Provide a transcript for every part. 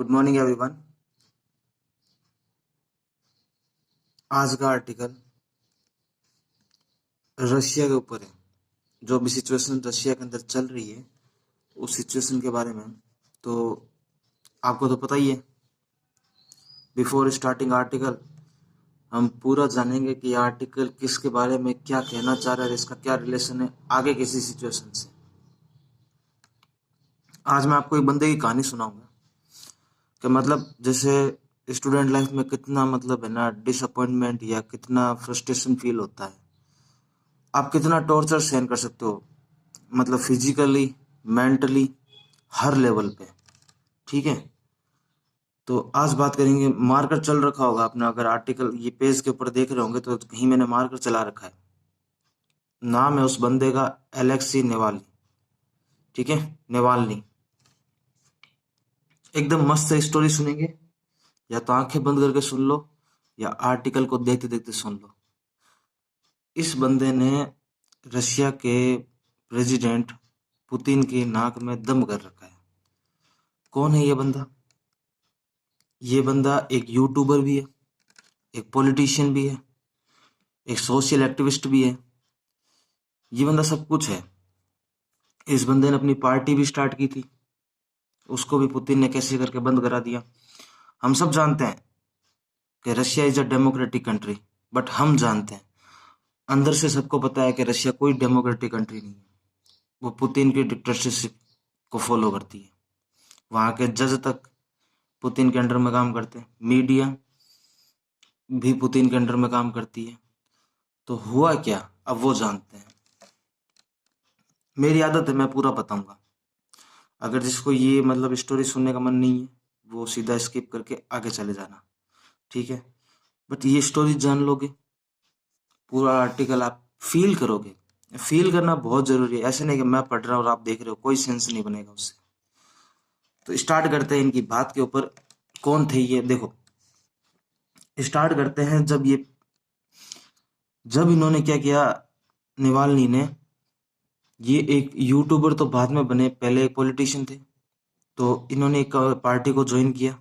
Good morning everyone. आज का article Russia के ऊपर है। जो भी सिचुएशन रशिया के अंदर चल रही है उस सिचुएशन के बारे में तो आपको तो पता ही है। बिफोर स्टार्टिंग आर्टिकल हम पूरा जानेंगे कि आर्टिकल किसके बारे में क्या कहना चाह रहा है, इसका क्या रिलेशन है आगे किसी सिचुएशन से। आज मैं आपको एक बंदे की कहानी सुनाऊंगा कि मतलब जैसे स्टूडेंट लाइफ में कितना मतलब है ना डिसअपॉइंटमेंट या कितना फ्रस्ट्रेशन फील होता है, आप कितना टॉर्चर सहन कर सकते हो, मतलब फिजिकली मेंटली हर लेवल पे। ठीक है, तो आज बात करेंगे। मार्कर चल रखा होगा आपने, अगर आर्टिकल ये पेज के ऊपर देख रहे होंगे तो कहीं मैंने मार्कर चला रखा है। नाम है उस बंदे का एलेक्सी नेवाली। ठीक है, नेवाल्नी। एकदम मस्त स्टोरी सुनेंगे, या तो आंखें बंद करके सुन लो या आर्टिकल को देखते देखते सुन लो। इस बंदे ने रशिया के प्रेसिडेंट पुतिन की नाक में दम कर रखा है। कौन है ये बंदा? ये बंदा एक यूट्यूबर भी है, एक पॉलिटिशियन भी है, एक सोशल एक्टिविस्ट भी है। ये बंदा सब कुछ है। इस बंदे ने अपनी पार्टी भी स्टार्ट की थी, उसको भी पुतिन ने कैसे करके बंद करा दिया। हम सब जानते हैं कि Russia is a democratic country, but हम जानते हैं अंदर से सबको पता है कि रशिया कोई डेमोक्रेटिक कंट्री नहीं है। वो पुतिन की डिक्टेटरशिप को फॉलो करती है। वहां के जज तक पुतिन के अंडर में काम करते हैं, मीडिया भी पुतिन के अंडर में काम करती है। तो हुआ क्या अब वो जानते हैं। मेरी आदत है मैं पूरा बताऊंगा। अगर जिसको ये मतलब स्टोरी सुनने का मन नहीं है वो सीधा स्किप करके आगे चले जाना। ठीक है, बट ये स्टोरी जान लोगे, पूरा आर्टिकल आप फील करोगे। फील करना बहुत जरूरी है, ऐसे नहीं कि मैं पढ़ रहा हूँ और आप देख रहे हो, कोई सेंस नहीं बनेगा उससे। तो स्टार्ट करते हैं इनकी बात के ऊपर। कौन थे ये देखो, स्टार्ट करते हैं। जब इन्होंने क्या किया, निवाल्नी ने, ये एक यूट्यूबर तो बाद में बने, पहले एक पॉलिटिशियन थे। तो इन्होंने एक पार्टी को ज्वाइन किया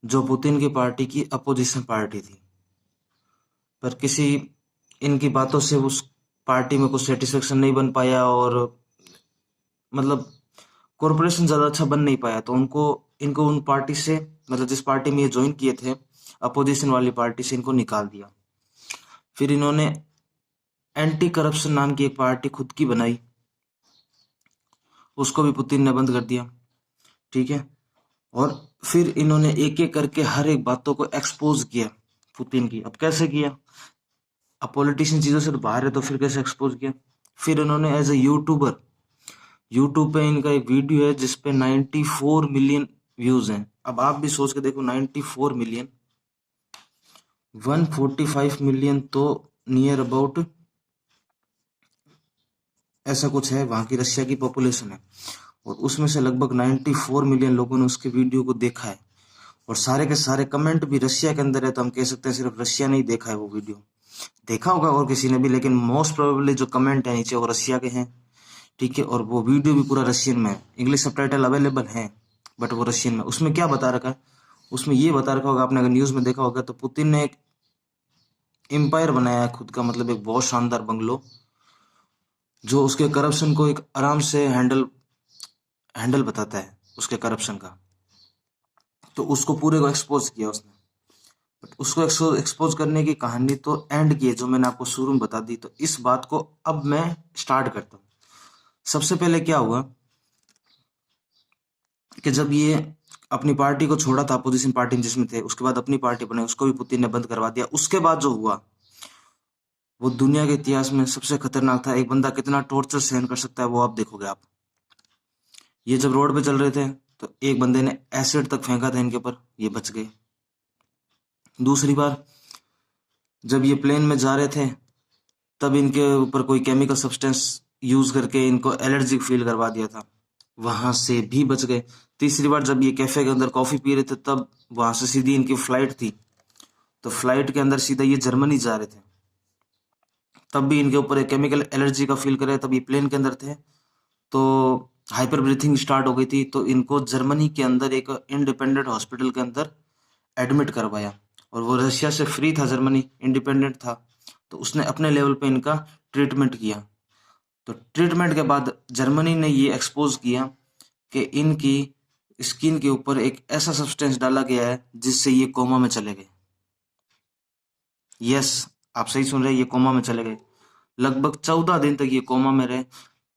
जो पुतिन की पार्टी की अपोजिशन पार्टी थी। पर किसी इनकी बातों से उस पार्टी में कुछ सेटिस्फेक्शन नहीं बन पाया और मतलब कॉरपोरेशन ज्यादा अच्छा बन नहीं पाया। तो उनको इनको उन पार्टी से, मतलब जिस पार्टी में ये ज्वाइन किए थे अपोजिशन वाली पार्टी से, इनको निकाल दिया। फिर इन्होंने एंटी करप्शन नाम की एक पार्टी खुद की बनाई, उसको भी पुतिन ने बंद कर दिया। ठीक है, और फिर इन्होंने एक एक करके हर एक बातों को एक्सपोज किया पुतिन की। अब कैसे किया, अब पॉलिटिशियन चीजों से तो बाहर है तो फिर कैसे एक्सपोज किया। फिर इन्होंने एज ए यूट्यूबर, यूट्यूब पे इनका एक वीडियो है जिसपे 94 मिलियन व्यूज हैं। अब आप भी सोच के देखो, 94 मिलियन, 145 मिलियन तो नियर अबाउट ऐसा कुछ है वहां की रशिया की पॉपुलेशन है। और उसमें से लगभग 94 मिलियन लोगों ने उसके वीडियो को देखा है। और सारे के सारे कमेंट भी रशिया के अंदर है, तो हम कह सकते हैं सिर्फ रशिया ने ही देखा है वो वीडियो। देखा होगा और किसी ने भी, लेकिन मोस्ट प्रोबेबली जो कमेंट है नीचे वो रशिया के हैं। ठीक है, और वो वीडियो भी पूरा रशियन में है, इंग्लिश सबटाइटल अवेलेबल है बट वो रशियन में। उसमें क्या बता रखा है, उसमें ये बता रखा होगा, आपने अगर न्यूज में देखा होगा, तो पुतिन ने एक एम्पायर बनाया है खुद का, मतलब एक बहुत शानदार बंगलो, जो उसके करप्शन को एक आराम से हैंडल हैंडल बताता है उसके करप्शन का। तो उसको पूरे को एक्सपोज किया उसने। बट उसको एक्सपोज करने की कहानी तो एंड की है, जो मैंने आपको शुरू में बता दी। तो इस बात को अब मैं स्टार्ट करता हूँ। सबसे पहले क्या हुआ कि जब ये अपनी पार्टी को छोड़ा था, अपोजिशन पार्टी जिसमें थे, उसके बाद अपनी पार्टी बनाई, उसको भी पुतिन ने बंद करवा दिया। उसके बाद जो हुआ वो दुनिया के इतिहास में सबसे खतरनाक था। एक बंदा कितना टॉर्चर सहन कर सकता है वो आप देखोगे। आप ये जब रोड पे चल रहे थे तो एक बंदे ने एसिड तक फेंका था इनके ऊपर, ये बच गए। दूसरी बार जब ये प्लेन में जा रहे थे तब इनके ऊपर कोई केमिकल सब्सटेंस यूज करके इनको एलर्जी फील करवा दिया था, वहां से भी बच गए। तीसरी बार जब ये कैफे के अंदर कॉफी पी रहे थे तब वहां से सीधी इनकी फ्लाइट थी, तो फ्लाइट के अंदर सीधा ये जर्मनी जा रहे थे, तब भी इनके ऊपर एक केमिकल एलर्जी का फील कर रहे, तब ये प्लेन के अंदर थे। तो हाइपर ब्रीथिंग स्टार्ट हो गई थी, तो इनको जर्मनी के अंदर एक इंडिपेंडेंट हॉस्पिटल के अंदर एडमिट करवाया। और वो रशिया से फ्री था, जर्मनी इंडिपेंडेंट था, तो उसने अपने लेवल पे इनका ट्रीटमेंट किया। तो ट्रीटमेंट के बाद जर्मनी ने ये एक्सपोज किया कि इनकी स्किन के ऊपर एक ऐसा सब्सटेंस डाला गया है जिससे ये कोमा में चले गए। यस, आप सही सुन रहे हैं, ये कोमा में चले गए। लगभग 14 दिन तक ये कोमा में रहे,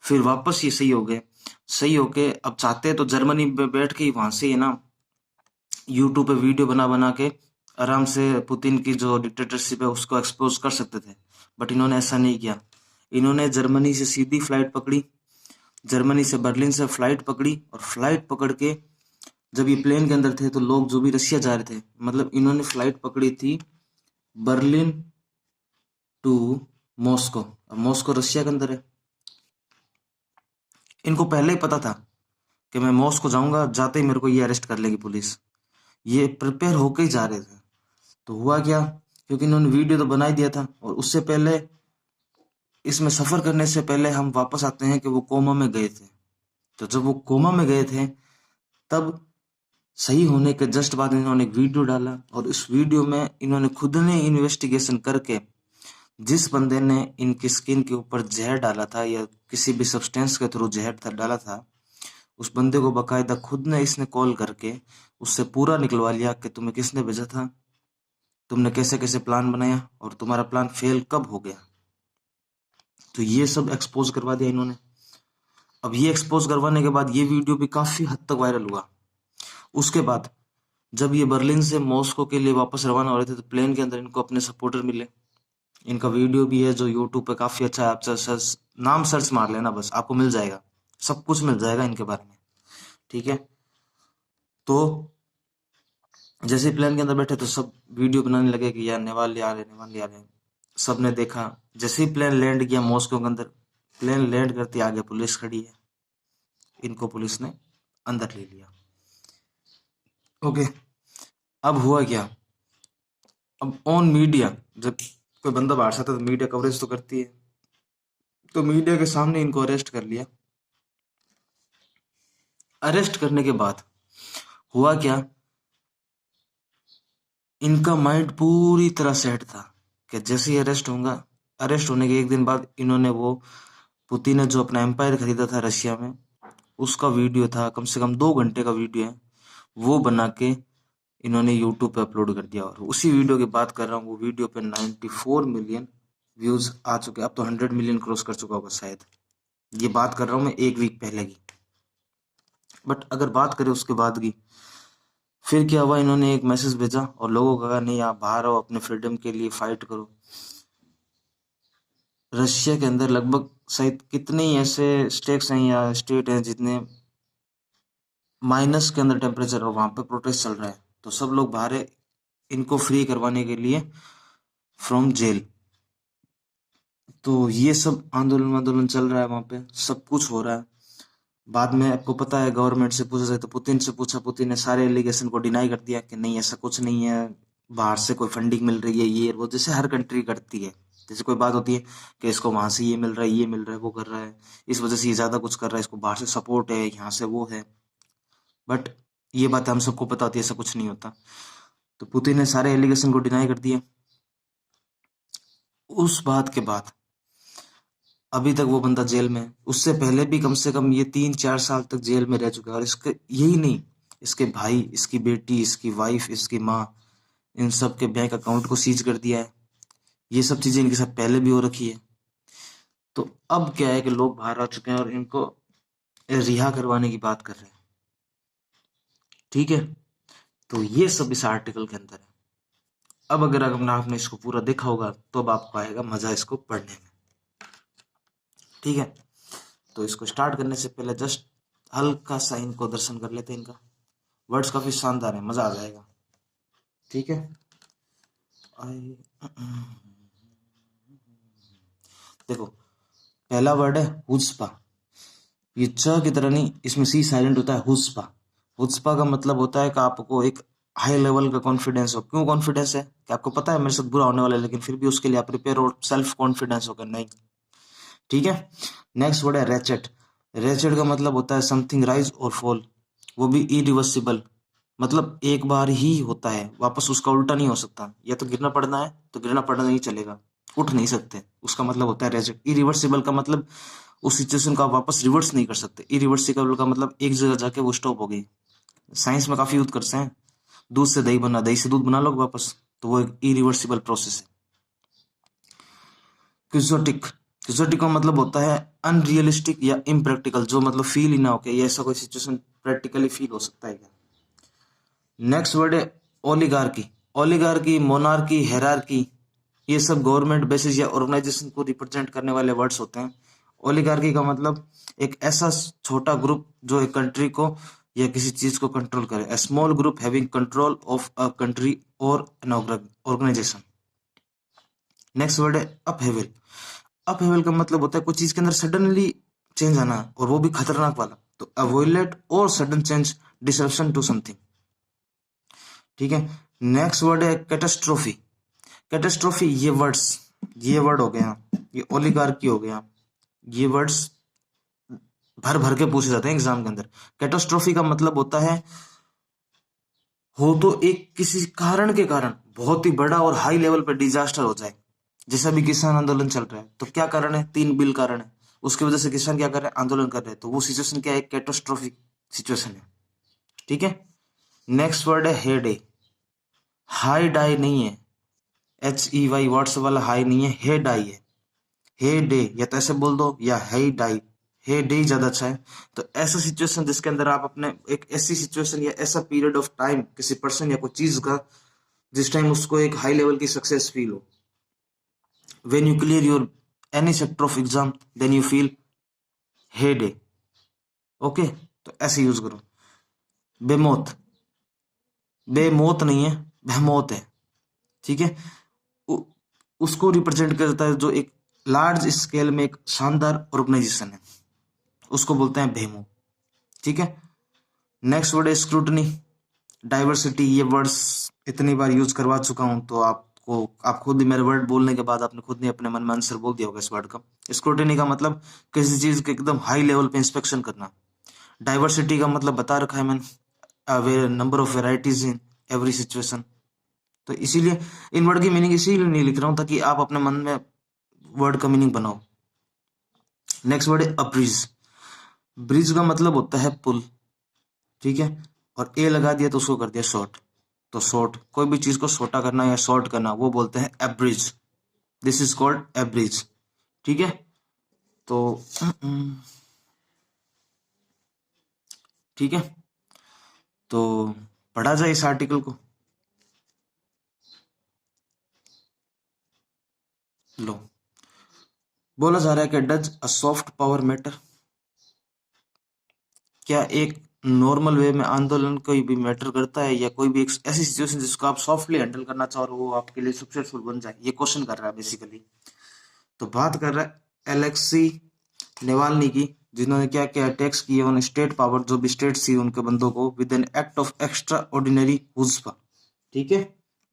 फिर वापस ये सही हो गए। सही होके अब चाहते तो जर्मनी में बैठ के ही वहां से, है ना, यूट्यूब पे वीडियो बना बना के आराम से पुतिन की जो डिक्टेटरशिप है उसको एक्सपोज कर सकते थे, बट इन्होंने ऐसा नहीं किया। इन्होंने जर्मनी से सीधी फ्लाइट पकड़ी, जर्मनी से बर्लिन से फ्लाइट पकड़ी, और फ्लाइट पकड़ के जब ये प्लेन के अंदर थे तो लोग जो भी रशिया जा रहे थे, मतलब इन्होंने फ्लाइट पकड़ी थी बर्लिन टू मॉस्को। अब मॉस्को रशिया के अंदर है। इनको पहले ही पता था कि मैं मॉस्को जाऊंगा, जाते ही मेरे को ये अरेस्ट कर लेगी पुलिस। ये प्रिपेयर होके ही जा रहे थे। तो हुआ क्या, क्योंकि इन्होंने वीडियो तो बना ही दिया था, और उससे पहले, इसमें सफर करने से पहले हम वापस आते हैं कि वो कोमा में गए थे। तो जब वो कोमा में गए थे, तब सही होने के जस्ट बाद इन्होंने एक वीडियो डाला, और इस वीडियो में इन्होंने खुद ने इन्वेस्टिगेशन करके जिस बंदे ने इनकी स्किन के ऊपर जहर डाला था या किसी भी सब्सटेंस के थ्रू जहर डाला था, उस बंदे को बकायदा खुद ने इसने कॉल करके उससे पूरा निकलवा लिया कि तुम्हें किसने भेजा था, तुमने कैसे कैसे प्लान बनाया, और तुम्हारा प्लान फेल कब हो गया। तो ये सब एक्सपोज करवा दिया इन्होंने। अब ये एक्सपोज करवाने के बाद ये वीडियो भी काफी हद तक वायरल हुआ। उसके बाद जब ये बर्लिन से मॉस्को के लिए वापस रवाना हो रहे थे, तो प्लेन के अंदर इनको अपने सपोर्टर मिले। इनका वीडियो भी है जो यूट्यूब पे काफी अच्छा है, आप नाम सर्च मार लेना, बस आपको मिल जाएगा, सब कुछ मिल जाएगा इनके बारे में। ठीक है, तो जैसे ही प्लेन के अंदर बैठे तो सब वीडियो बनाने लगे कि यार नेवाल आ रहे, नेवाल आ रहे। सबने देखा, जैसे ही प्लेन लैंड किया मॉस्को के अंदर, प्लेन लैंड करते आगे पुलिस खड़ी है, इनको पुलिस ने अंदर ले लिया। ओके, अब हुआ क्या, अब ऑन मीडिया, जब कोई बंदा बाहर से आता है तो मीडिया कवरेज तो करती है, तो मीडिया के सामने इनको अरेस्ट कर लिया। अरेस्ट करने के बाद हुआ क्या, इनका माइंड पूरी तरह सेट था कि जैसे ही अरेस्ट होगा, अरेस्ट होने के एक दिन बाद इन्होंने वो पुतिन ने जो अपना एम्पायर खरीदा था रशिया में, उसका वीडियो था, कम से कम 2 घंटे का वीडियो है, वो बना के इन्होंने यूट्यूब पे अपलोड कर दिया। और उसी वीडियो की बात कर रहा हूँ, वो वीडियो पे 94 मिलियन व्यूज आ चुके, अब तो 100 मिलियन क्रॉस कर चुका होगा शायद। ये बात कर रहा हूँ मैं एक वीक पहले की। बट अगर बात करें उसके बाद की, फिर क्या हुआ, इन्होंने एक मैसेज भेजा और लोगों को कहा नहीं, आप बाहर आओ, अपने फ्रीडम के लिए फाइट करो। रशिया के अंदर लगभग शायद कितने ही ऐसे स्टेट्स हैं या स्टेट हैं जितने माइनस के अंदर टेम्परेचर हो, वहां पे प्रोटेस्ट चल रहा है, तो सब लोग बाहर है इनको फ्री करवाने के लिए फ्रॉम जेल। तो ये सब आंदोलन आंदोलन चल रहा है वहां पे, सब कुछ हो रहा है। बाद में आपको पता है, गवर्नमेंट से पूछा जाए तो पुतिन से पूछा, पुतिन ने सारे एलिगेशन को डिनाई कर दिया कि नहीं ऐसा कुछ नहीं है, बाहर से कोई फंडिंग मिल रही है, ये वो, जैसे हर कंट्री करती है। जैसे कोई बात होती है कि इसको वहां से ये मिल रहा है, ये मिल रहा है, वो कर रहा है, इस वजह से ये ज्यादा कुछ कर रहा है, इसको बाहर से सपोर्ट है, यहाँ से वो है। बट ये बात हम सबको पता होती है, ऐसा कुछ नहीं होता। तो पुतिन ने सारे एलिगेशन को डिनाई कर दिया। उस बात के बाद अभी तक वो बंदा जेल में है। उससे पहले भी कम से कम ये 3-4 साल तक जेल में रह चुका है। और इसके यही नहीं, इसके भाई, इसकी बेटी, इसकी वाइफ, इसकी माँ, इन सब के बैंक अकाउंट को सीज कर दिया है। ये सब चीजें इनके साथ पहले भी हो रखी है। तो अब क्या है कि लोग बाहर आ चुके हैं और इनको रिहा करवाने की बात कर रहे हैं। ठीक है, तो ये सब इस आर्टिकल के अंदर है। अब अगर आपने इसको पूरा देखा होगा तो अब आपको आएगा मजा इसको पढ़ने में। ठीक है, तो इसको स्टार्ट करने से पहले जस्ट हल्का सा इनको दर्शन कर लेते हैं। इनका वर्ड्स काफी शानदार है, मजा आ जाएगा। ठीक है, देखो, पहला वर्ड है हुस्पा। ये च की तरह नहीं, इसमें सी साइलेंट होता है, हुस्पा। हुस्पा का मतलब होता है कि आपको एक हाई लेवल का कॉन्फिडेंस हो। क्यों कॉन्फिडेंस है कि आपको पता है मेरे साथ बुरा होने वाला है, लेकिन फिर भी उसके लिए आप प्रिपेयर हो, सेल्फ कॉन्फिडेंस होकर नहीं। ठीक है, नेक्स्ट वर्ड है रैचेट। रेचेड का मतलब होता है समथिंग राइज और फॉल, वो भी इरिवर्सिबल, मतलब एक बार ही होता है, वापस उसका उल्टा नहीं हो सकता। या तो गिरना पड़ना है तो गिरना पड़ना नहीं चलेगा, उठ नहीं सकते, उसका मतलब होता है रेचेड। इरिवर्सिबल का मतलब उस सिचुएशन को आप वापस रिवर्स नहीं कर सकते। इरिवर्सिबल का मतलब एक जगह जाके वो स्टॉप हो गई। साइंस में काफी यूज करते हैं, दूध से दही बना, दही से दूध बना लो वापस, तो वो एक इरिवर्सिबल प्रोसेस है। क्विजोटिक, क्विजोटिक का मतलब होता है अनरियलिस्टिक या इम्प्रैक्टिकल, जो मतलब फील ही ना हो के ये ऐसा कोई सिचुएशन प्रैक्टिकली फील हो सकता है क्या। नेक्स्ट वर्ड है ओलिगार्की। ओलिगार्की, मोनार्की, हेरार्की, ये सब गवर्नमेंट बेसिस या ऑर्गेनाइजेशन को रिप्रेजेंट करने वाले वर्ड्स होते हैं। ओलिगार्की का मतलब एक ऐसा छोटा ग्रुप जो एक कंट्री को या किसी चीज को कंट्रोल करे, a small group having control of a country और एन ऑर्गेनाइजेशन। नेक्स्ट वर्ड है अपहेवल। अपहेवल का मतलब होता है कुछ चीज के अंदर सडनली चेंज आना, और वो भी खतरनाक वाला। तो अवॉइलेट और sudden change, disruption to something. ठीक है। नेक्स्ट वर्ड है कैटास्ट्रोफी। कैटास्ट्रोफी, ये वर्ड हो गया, ये ओलिगार्की हो गया, ये वर्ड्स भर भर के पूछे जाते हैं एग्जाम के अंदर। कैटास्ट्रोफी का मतलब होता है हो तो एक किसी कारण के कारण बहुत ही बड़ा और हाई लेवल पर डिजास्टर हो जाए, जैसा भी किसान आंदोलन चल रहा है, तो क्या कारण है, 3 बिल कारण है, उसकी वजह से किसान क्या कर रहे हैं, आंदोलन कर रहे हैं, तो वो सिचुएशन क्या है, कैटास्ट्रोफिक सिचुएशन है। ठीक है। नेक्स्ट वर्ड है हे डे। हाई डाई नहीं है, HEY वर्ड्स वाला हाई नहीं है, हे डाई है। हे डे, या तो ऐसे बोल दो या हे डाई, हे डे ज्यादा अच्छा है। तो ऐसा सिचुएशन जिसके अंदर आप अपने एक ऐसी सिचुएशन या ऐसा पीरियड ऑफ टाइम किसी पर्सन या कोई चीज का जिस टाइम उसको एक हाई लेवल की सक्सेस फील हो। When you clear your any sector of exam then you feel heyday. Okay, तो ऐसे यूज करो। बेमौत, बेमौत नहीं है, बेमौत है। ठीक है। उ, उसको रिप्रेजेंट करता है जो एक लार्ज स्केल में एक शानदार ऑर्गेनाइजेशन है, उसको बोलते हैं बेमो। ठीक है। नेक्स्ट वर्ड है स्क्रूटनी, डाइवर्सिटी। ये वर्ड्स इतनी बार यूज करवा चुका हूं तो आपको, आप खुद ही मेरे वर्ड बोलने के बाद आपने खुद ही अपने मन में आंसर बोल दिया होगा इस वर्ड का। स्क्रूटनी का मतलब किसी चीज के एकदम हाई लेवल पे इंस्पेक्शन करना। डाइवर्सिटी का मतलब बता रखा है मैंने, number of varieties in every situation. तो इसीलिए इन वर्ड की मीनिंग इसीलिए नहीं लिख रहा हूं ताकि आप अपने मन में वर्ड का मीनिंग बनाओ। नेक्स्ट वर्ड है अब्रिज। ब्रिज का मतलब होता है पुल। ठीक है। और ए लगा दिया तो उसको कर दिया शॉर्ट। तो शॉर्ट, कोई भी चीज को छोटा करना या शॉर्ट करना वो बोलते हैं abridge. This is called abridge. ठीक है। तो ठीक है, तो पढ़ा जाए इस आर्टिकल को। लो, बोला जा रहा है कि does a soft power matter. क्या एक नॉर्मल वे में आंदोलन कोई भी मैटर करता है, या कोई भी एक ऐसी सिचुएशन जिसको आप सॉफ्टली हैंडल करना चाहो और वो आपके लिए सक्सेसफुल बन जाए, ये क्वेश्चन कर रहा है बेसिकली। तो बात कर रहा है एलेक्सी नेवाल्नी की, जिन्होंने क्या क्या अटैक्स किए ऑन स्टेट पावर, जो भी स्टेट थी उनके बंदों को, with an act of extraordinary chutzpah. ठीक है।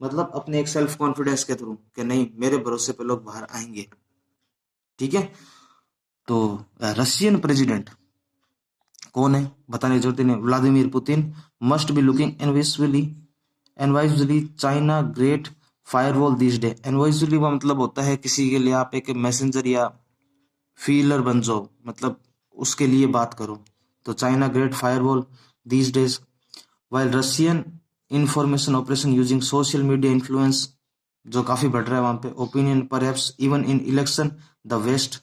मतलब अपने एक सेल्फ कॉन्फिडेंस के थ्रू कि नहीं मेरे भरोसे पे लोग बाहर आएंगे। ठीक है। तो रशियन प्रेसिडेंट कौन है बताने की जरूरत नहीं, Vladimir Putin must be looking enviously China great firewall this day. Enviously का मतलब होता है किसी के लिए आप एक मैसेंजर या फीलर बन जाओ, मतलब उसके लिए बात करो। तो China great firewall these days, while Russian information operation using social media influence, जो काफी बढ़ रहा है वहां पे, opinion perhaps even in election the west,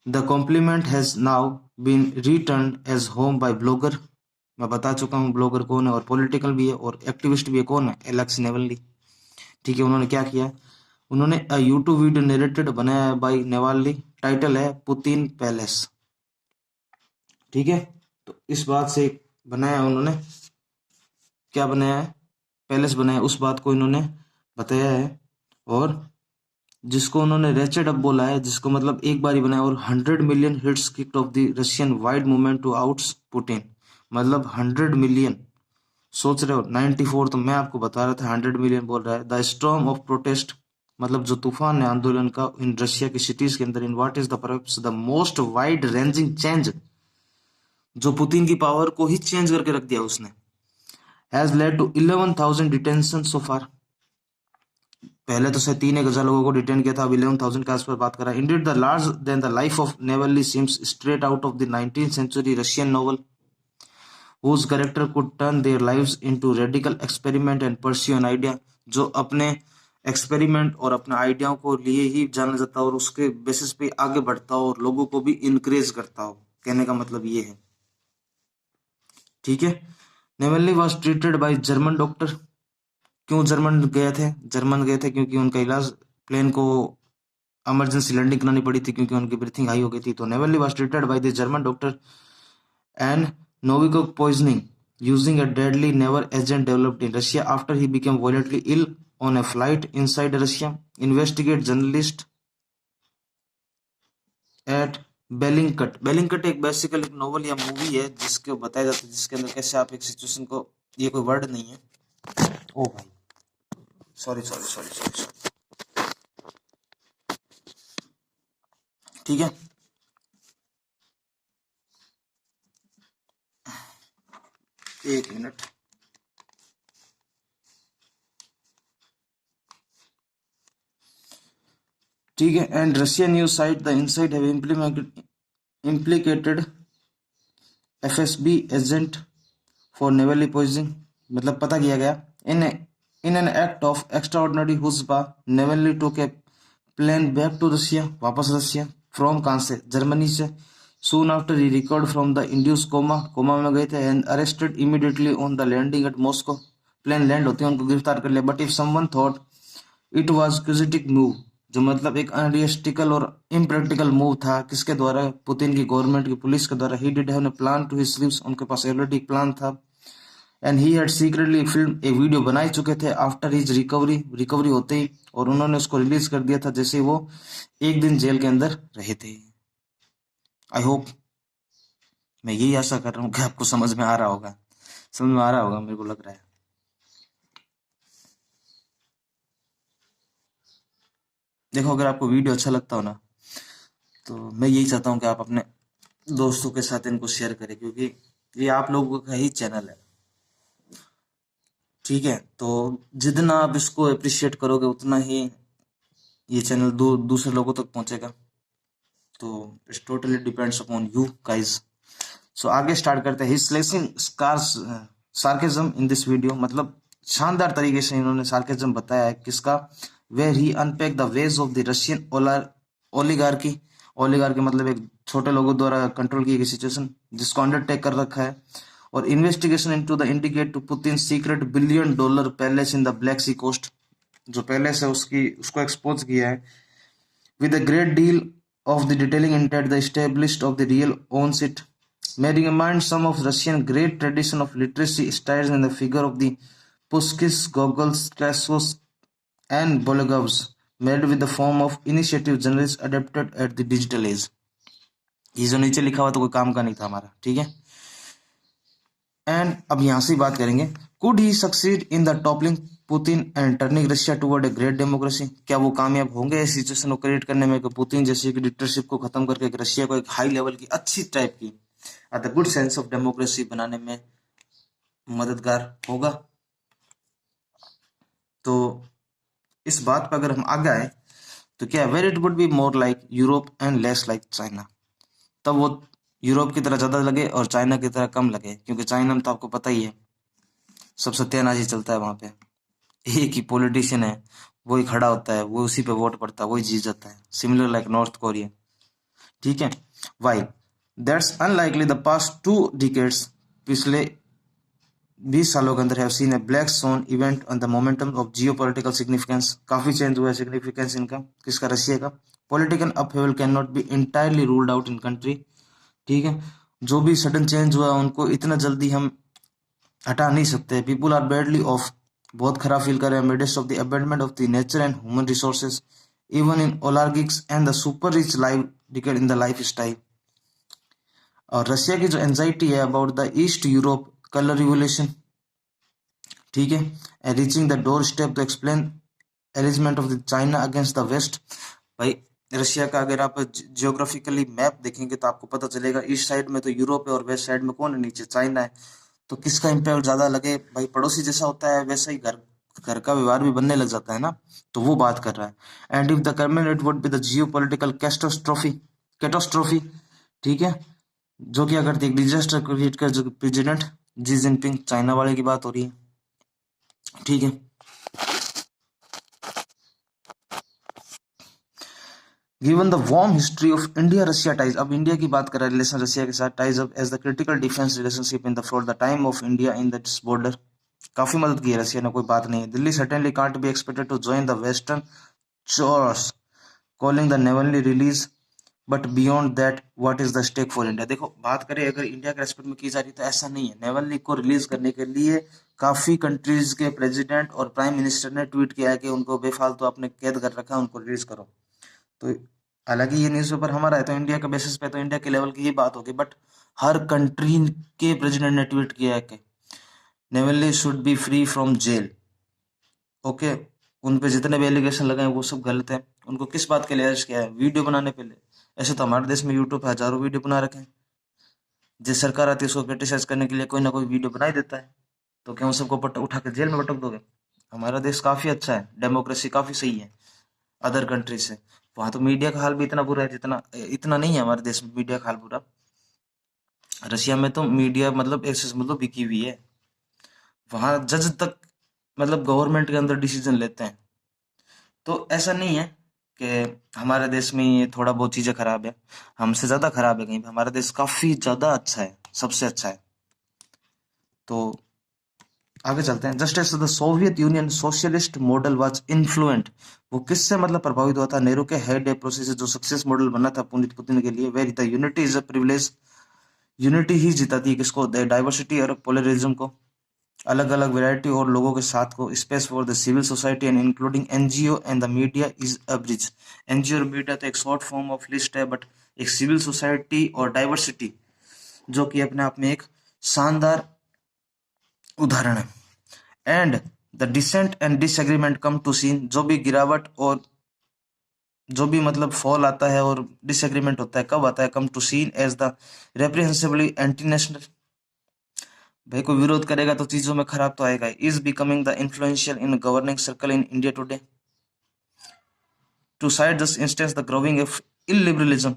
the compliment has now been return as home by blogger. मैं बता चुका हूँ ब्लॉगर कौन है, और पॉलिटिकल भी है और एक्टिविस्ट भी है। कौन है? एलेक्सी नेवल्नी। ठीक है। उन्होंने क्या किया, उन्होंने यूट्यूब वीडियो नरेटेड बनाया है बाय नेवाल्नी, टाइटल है पुतिन पैलेस। ठीक है। तो इस बात से बनाया उन्होंने, क्या बनाया है, पैलेस बनाया, उस बात को इन्होंने बताया है। और जिसको उन्होंने रेचेड अप बोला है, जिसको मतलब एक बार ही बनाया, और 100 million hits kicked off the Russian wide movement to आउट्स पुतिन। मतलब 100 मिलियन, सोच रहे हो 94, तो मैं आपको बता रहा था 100 मिलियन बोल रहा है। द स्टॉर्म ऑफ प्रोटेस्ट मतलब जो तूफान है आंदोलन का इन रशिया की सिटीज के अंदर, in what is the perhaps the most wide ranging change, जो पुतिन की पावर को ही चेंज करके रख दिया उसने, हैज लेड टू 11,000 डिटेंशन सो फार। पहले तो शायद 3,000 लोगों को डिटेन किया था, अब 11,000 के आसपास बात करा। Indeed the large then the life of Navalny seems straight out of the 19th century Russian novel whose character could turn their lives into radical experiment and pursue an idea, जो अपने experiment और अपने आइडियाओं को लिए ही जाना जाता हो और उसके बेसिस पे आगे बढ़ता हो और लोगों को भी इनक्रेज करता हो। कहने का मतलब ये है, ठीक है। Navalny was treated by German doctor. क्यों जर्मन गए थे? जर्मन गए थे क्योंकि उनका इलाज, प्लेन को इमरजेंसी लैंडिंग करानी पड़ी थी क्योंकि उनकी ब्रीथिंग हाई हो गई थी। तो Navalny was treated by the German doctor and Novikov poisoning using a deadly naval agent developed in Russia after he became violently ill on a flight inside Russia. Investigate journalist at Bellingcat। बेलिंगकट एक बेसिकल एक novel या movie है जिसके बताया जाता है, जिसके अंदर कैसे आप एक सिचुएशन को, ये कोई वर्ड नहीं है, ओ भाई sorry sorry sorry sorry sorry, ठीक है। एक मिनट, ठीक है। And Russian news site the inside have implicated FSB agent for Navalny poisoning, मतलब पता किया गया in an act of extraordinary हुस्बा Navalny took a plane back to Russia, वापस रशिया, फ्रॉम कहाँ से? जर्मनी से। Soon after he recovered from the induced coma, coma में गए थे, and arrested immediately on the landing eight Moscow, plane land होते हैं उनको गिरफ्तार कर लिया। But if someone thought it was quixotic move, जो मतलब एक अनरियलिस्टिकल और इम्प्रैक्टिकल मूव था, किसके द्वारा? पुतिन की गवर्नमेंट की पुलिस के द्वारा। He did have a plan to his sleeves, उनके पास ऑलरेडी प्लान था। And he had secretly film, एक वीडियो बनाई चुके थे आफ्टर हिज रिकवरी होते ही, और उन्होंने उसको रिलीज कर दिया था जैसे वो एक दिन जेल के अंदर रहे थे। आई होप, मैं यही आशा कर रहा हूँ कि आपको समझ में आ रहा होगा, समझ में आ रहा होगा, मेरे को लग रहा है। देखो, अगर आपको वीडियो अच्छा लगता हो ना, तो मैं यही चाहता हूँ कि आप अपने दोस्तों के साथ इनको शेयर करें, क्योंकि ये आप लोगों का ही चैनल है, ठीक है। तो जितना आप इसको अप्रिशिएट करोगे उतना ही ये चैनल दूसरे लोगों तक पहुंचेगा। तो it's totally depends upon you guys. So आगे स्टार्ट करते हैं। Slicing sarcasm in this video, मतलब शानदार तरीके से इन्होंने सार्केज्म बताया है किसका? Where he unpack the ways of the Russian oligarchy. Oligarchy मतलब एक छोटे लोगों द्वारा कंट्रोल की गई सिचुएशन जिसको अंडरटेक कर रखा है। और investigation into the indicate to Putin secret $1 billion palace in the Black Sea coast, जो पैलेस है उसको एक्सपोज किया है। with a great deal of the detailing intent the established of the real owns it, bearing in mind some of Russian great tradition of literacy styles in the figure of the Pushkins, Gogols, Krassos, and Bologovs, made with the form of initiative journalists adapted at the digital age। ये जो नीचे लिखा हुआ तो कोई काम का नहीं था हमारा, ठीक है। एंड अब यहां से बात करेंगे, could he succeed in the toppling Putin and turning Russia toward a great democracy. क्या वो कामयाब होंगे इस सिचुएशन को क्रिएट करने में कि पुतिन जैसे की डिक्टेटरशिप को खत्म करके रशिया को एक हाई लेवल की अच्छी टाइप की the good sense of democracy बनाने में मददगार होगा? तो इस बात पर अगर हम आगे आए तो क्या where it would be more like Europe and less like China, तब वो यूरोप की तरह ज्यादा लगे और चाइना की तरह कम लगे, क्योंकि चाइना में तो आपको पता ही है सब सत्यानाश ही चलता है। वहां पे एक ही पॉलिटिशियन है, वही खड़ा होता है, वो उसी पे वोट पड़ता है, वही जीत जाता है, सिमिलर लाइक नॉर्थ कोरिया, ठीक है। Why that's unlikely the past 2 decades, पिछले 20 सालों के अंदर have seen a black swan event on the momentum of geopolitical significance. काफी चेंज हुआ है सिग्निफिकेंस इनका, किसका? रशिया का। Political upheaval can not be entirely ruled out in country, ठीक है। जो भी सडन चेंज हुआ उनको इतना जल्दी हम हटा नहीं सकते। पीपुल आर बैडली ऑफ, बहुत खराब फील कर रहे हैं, midst of the abandonment of the nature and human resources even in oligarchs and the super rich life decade in the life style. और रशिया की जो एंजाइटी है about the East Europe colour revolution, ठीक है, reaching the doorstep to explain alignment of the China against the West. भाई Russia का अगर आप जियोग्राफिकली मैप देखेंगे तो आपको पता चलेगा, ईस्ट साइड में तो यूरोप है और वेस्ट साइड में कौन है, नीचे चाइना है। तो किसका इम्पैक्ट ज्यादा लगे, भाई पड़ोसी जैसा होता है वैसा ही घर घर का व्यवहार भी बनने लग जाता है ना। तो वो बात कर रहा है। And if the culminate would be the geopolitical catastrophe, ठीक है, जो क्या करती है, डिजास्टर क्रिएट कर, जो प्रेसिडेंट जी जिनपिंग, चाइना वाले की बात हो रही है, ठीक है। Given the warm history of India Russia ties, अब इंडिया की बात करें रिलेशन रशिया के साथ, ties up as the critical defence relationship in the from the time of India in that's border. काफी मदद की है रशिया ने, कोई बात नहीं है। Delhi certainly can't be expected to join the western chorus calling the Navalny release, but beyond that what is the stake for India. देखो बात करें अगर इंडिया के रेस्पेक्ट में की जा रही तो ऐसा नहीं है, नेवल को रिलीज करने के लिए काफी कंट्रीज के प्रेसिडेंट और प्राइम मिनिस्टर ने ट्वीट किया है कि उनको बेफालतू आपने कैद कर रखा है, उनको रिलीज करो। तो हालांकि ये न्यूज़पेपर हमारा है तो इंडिया के बेसिस पे तो इंडिया के लेवल की ही बात होगी, बट हर कंट्री के प्रेसिडेंट ने ट्वीट किया है कि Navalny should be free from jail. Okay, उन पे जितने भी एलिगेशन लगाए वो सब गलत है। उनको किस बात के लिए अरेस्ट किया है, वीडियो बनाने पे लिए। ऐसे तो हमारे देश में यूट्यूब पे हजारों वीडियो बना रखे हैं, जिस सरकार आती है उसको क्रिटिसाइज करने के लिए कोई ना कोई वीडियो बना ही देता है। तो क्या उन सबको उठा के जेल में पटक दोगे? हमारा देश काफी अच्छा है, डेमोक्रेसी काफी सही है अदर कंट्री से। वहां तो मीडिया का हाल भी इतना बुरा है जितना, इतना नहीं है हमारे देश में मीडिया का हाल बुरा। रशिया में तो मीडिया मतलब ऐसे मतलब बिकी हुई है, वहां जज तक मतलब गवर्नमेंट के अंदर डिसीजन लेते हैं। तो ऐसा नहीं है कि हमारे देश में ये थोड़ा बहुत चीजें खराब है, हमसे ज्यादा खराब है कहीं पे। हमारा देश काफी ज्यादा अच्छा है, सबसे अच्छा है। तो आगे चलते हैं। Just as the Soviet Union socialist model was influent, वो किससे मतलब प्रभावित हुआ था, नेहरू के हेड प्रोसेस जो सक्सेस मॉडल बना था पुतिन के लिए। Very the unity is a privilege, unity ही जिताती है किसको, डाइवर्सिटी और पोलरिज्म को, अलग अलग वैरायटी और लोगों के साथ को। Space for the civil society and including NGO and the media is a bridge. NGO और मीडिया तो एक शॉर्ट फॉर्म ऑफ लिस्ट है, बट एक सिविल सोसाइटी और डाइवर्सिटी जो कि अपने आप में एक शानदार उदाहरण है। And the dissent and disagreement come to scene, जो भी गिरावट और जो भी मतलब फॉल आता है और डिसएग्रीमेंट होता है कब आता है, come to seen as the reprehensibly anti national. भाई कोई विरोध करेगा तो चीजों में खराब तो आएगा। Is becoming the influential in governing circle in India today, to side this instance the growing of illiberalism,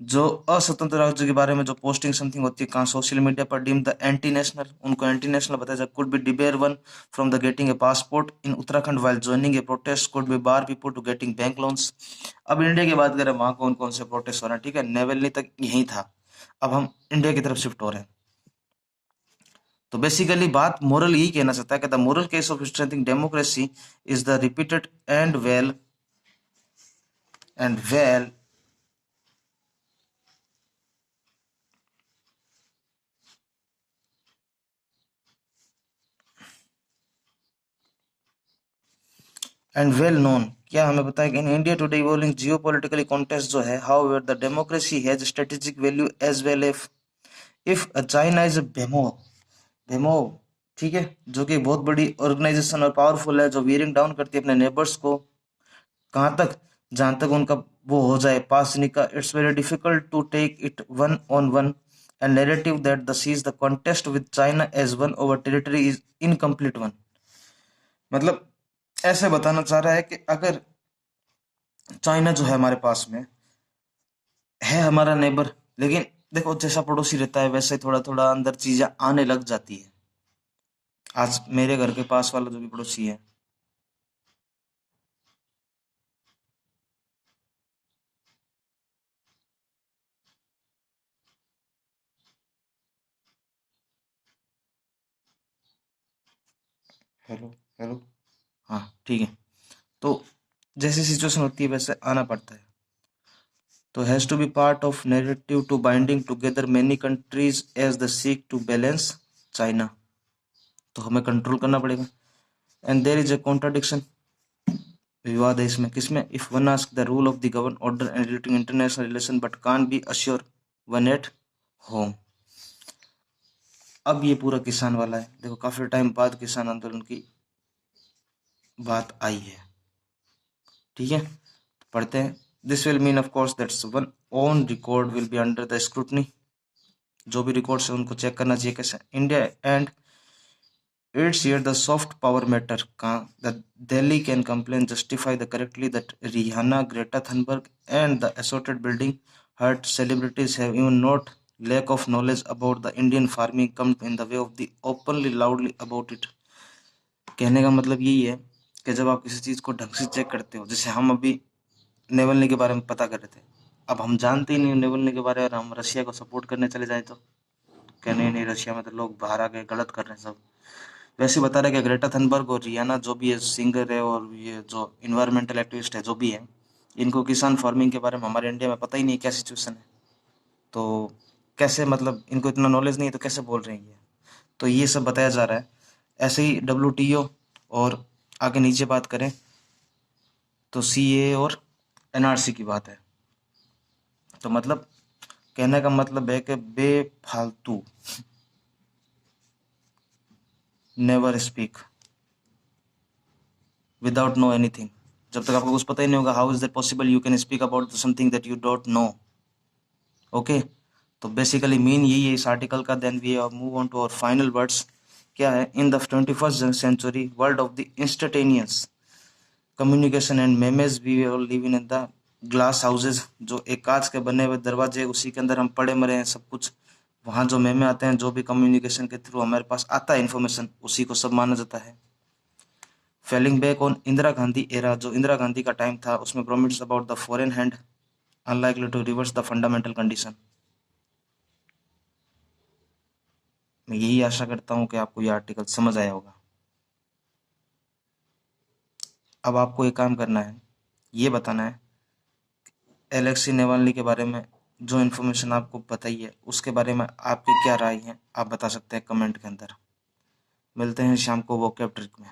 जो अस्वतंत्र राज्य के बारे में जो पोस्टिंग समथिंग होती है कहाँ सोशल मीडिया पर, डीम द एंटी नेशनल, उनको एंटी नेशनल बताया जाए। Could be debar one from the getting a passport in Uttarakhand while joining a protest, could be bar people to getting bank loans. अब India की बात करें वहां कौन कौन से प्रोटेस्ट हो रहे हैं, ठीक है, नेवलनी तक यही था, अब हम इंडिया की तरफ शिफ्ट हो रहे हैं। तो बेसिकली बात मोरल यही कहना चाहता है कि the moral case of strengthening democracy is the repeated and well and well known. क्या हमें पता है कि in India today evolving geopolitically contest जो है, however the democracy has strategic value as well. If China is बेमो बेमो, ठीक है, जो कि बहुत बड़ी ऑर्गेनाइजेशन और पावरफुल है, जो वियरिंग डाउन करती है अपने नेबर्स को, कहाँ तक, जहां तक उनका वो हो जाए पास निका, it's very difficult to take it one on one and narrative that the sees the contest with China as one over territory is incomplete one. मतलब ऐसे बताना चाह रहा है कि अगर चाइना जो है हमारे पास में है हमारा नेबर, लेकिन देखो जैसा पड़ोसी रहता है वैसे थोड़ा थोड़ा अंदर चीजें आने लग जाती है। आज मेरे घर के पास वाला जो भी पड़ोसी है, हेलो हेलो, हाँ ठीक है, तो जैसी सिचुएशन होती है वैसे आना पड़ता है। तो has to be part of narrative to binding together many countries as the seek to balance China. तो हमें कंट्रोल करना पड़ेगा। And there is a contradiction, विवाद है इसमें, किसमें, if one ask the rule of the govern order and relating international relation but can be assure one at home. अब ये पूरा किसान वाला है, देखो काफी टाइम बाद किसान आंदोलन की बात आई है। ठीक है, पढ़ते हैं। This will mean of course that's one on record will be under the scrutiny, जो भी रिकॉर्ड्स है उनको चेक करना चाहिए कैसे। India and its here the soft power matter का the Delhi can complain justify the correctly that Rihanna, Greta Thunberg and the assorted building hurt celebrities have even not lack of knowledge about the Indian farming come in the way of the openly loudly about it। कहने का मतलब यही है कि जब आप किसी चीज़ को ढंग से चेक करते हो, जैसे हम अभी नेवलनी के बारे में पता कर रहे थे, अब हम जानते ही नहीं नेवलनी के बारे में और हम रशिया को सपोर्ट करने चले जाए तो क्या नहीं रशिया में तो लोग बाहर आ गए गलत कर रहे हैं सब। वैसे ही बता रहे कि ग्रेटा थनबर्ग और रियाना जो भी है सिंगर है और ये जो इन्वायरमेंटल एक्टिविस्ट है जो भी है, इनको किसान फार्मिंग के बारे में हमारे इंडिया में पता ही नहीं क्या सिचुएशन है, तो कैसे मतलब इनको इतना नॉलेज नहीं है तो कैसे बोल रहे हैं ये। तो ये सब बताया जा रहा है। ऐसे ही WTO और आगे नीचे बात करें तो CAA और NRC की बात है। तो मतलब कहने का मतलब है कि बेफालतू never speak without know anything. जब तक आपको कुछ पता ही नहीं होगा, how is that possible you can speak about something that you don't know. Okay, तो बेसिकली मीन यही है इस आर्टिकल का। Then we move on to our final words. क्या है, in the 21st century world of the instantaneous communication and memes we all live in the glass houses, जो एक कांच के बने हुए दरवाजे, उसी के अंदर हम पड़े मरे हैं सब कुछ। वहाँ जो मेमे आते हैं, जो भी कम्युनिकेशन के थ्रू हमारे पास आता है इन्फॉर्मेशन, उसी को सब माना जाता है। Falling back on Indira Gandhi era, जो इंदिरा गांधी का टाइम था, उसमें prompts about the foreign hand unlikely to reverse the fundamental condition. मैं यही आशा करता हूँ कि आपको ये आर्टिकल समझ आया होगा। अब आपको एक काम करना है, ये बताना है एलेक्सी नेवाल्नी के बारे में जो इन्फॉर्मेशन आपको बताई है उसके बारे में आपकी क्या राय है, आप बता सकते हैं कमेंट के अंदर। मिलते हैं शाम को वोकैब ट्रिक में।